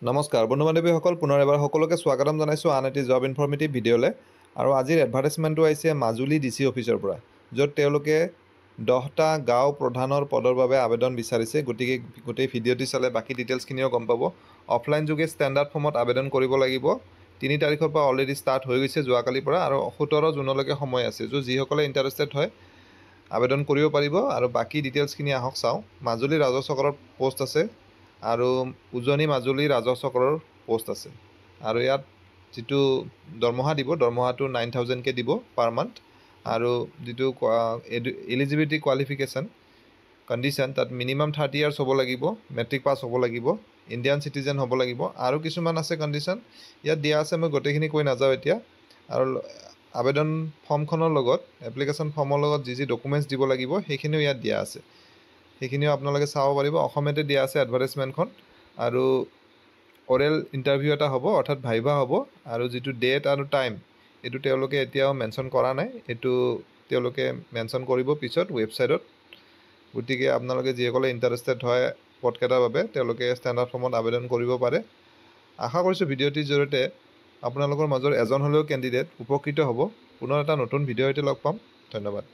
নমস্কাৰ বন্ধু বান্ধৱীসকল, পুনৰ এবাৰ সকলোকে স্বাগতম জনাইছোঁ আন এটি জব ইনফৰ্মেটিভ ভিডিঅ'লৈ। আৰু আজিৰ এডভাৰটাইজমেণ্টটো আহিছে মাজুলী DC অফিচৰ পৰা, য'ত তেওঁলোকে 10টা গাঁও প্ৰধানৰ পদৰ বাবে আবেদন বিচাৰিছে। গতিকে গোটেই ভিডিঅ'টি চালে বাকী ডিটেইলছখিনিও গম পাব। অফলাইন যোগে ষ্টেণ্ডাৰ্ড ফৰ্মত আবেদন কৰিব লাগিব। 3 তাৰিখৰ পৰা অলৰেডি ষ্টাৰ্ট হৈ গৈছে, যোৱাকালিৰ পৰা, আৰু 17 জুনলৈকে সময় আছে। যিসকলে ইণ্টাৰেষ্টেড হয় আবেদন কৰিব পাৰিব। আৰু বাকী ডিটেইলছখিনি আহক চাওঁ। মাজুলী ৰাজহ চক্ৰৰ পোষ্ট আছে আৰু উজনি মাজুলী ৰাজহ চক্ৰৰ পোষ্ট আছে। আৰু ইয়াত যিটো দৰমহা দিব, দৰমহাটো 9,000কৈ দিব পাৰ মান্থ। আৰু যিটো এলিজিবিলিটি কোৱালিফিকেশ্যন কণ্ডিশ্যন, তাত মিনিমাম 30 ইয়াৰ্ছ হ'ব লাগিব, মেট্ৰিক পাছ হ'ব লাগিব, ইণ্ডিয়ান চিটিজেন হ'ব লাগিব, আৰু কিছুমান আছে কণ্ডিশ্যন ইয়াত দিয়া আছে। মই গোটেইখিনি কৈ নাযাওঁ এতিয়া। আৰু আবেদন ফৰ্মখনৰ লগত, এপ্লিকেশ্যন ফৰ্মৰ লগত যি ডকুমেণ্টছ দিব লাগিব সেইখিনিও ইয়াত দিয়া আছে। সেইখিনিও আপোনালোকে চাব পাৰিব। অসমীয়াতে দিয়া আছে এডভাৰটাইজমেণ্টখন। আৰু অৰেল ইণ্টাৰভিউ এটা হ'ব, অৰ্থাৎ ভাইভা হ'ব। আৰু যিটো ডেট আৰু টাইম, এইটো তেওঁলোকে এতিয়াও মেনশ্যন কৰা নাই। এইটো তেওঁলোকে মেনশ্যন কৰিব পিছত ৱেবছাইটত। গতিকে আপোনালোকে যিসকলে ইণ্টাৰেষ্টেড হয় পদকেইটাৰ বাবে, তেওঁলোকে ষ্টেণ্ডাৰ্ড ফৰ্মত আবেদন কৰিব পাৰে। আশা কৰিছোঁ ভিডিঅ'টিৰ জৰিয়তে আপোনালোকৰ মাজৰ এজন হ'লেও কেণ্ডিডেট উপকৃত হ'ব। পুনৰ এটা নতুন ভিডিঅ' সৈতে লগ পাম। ধন্যবাদ।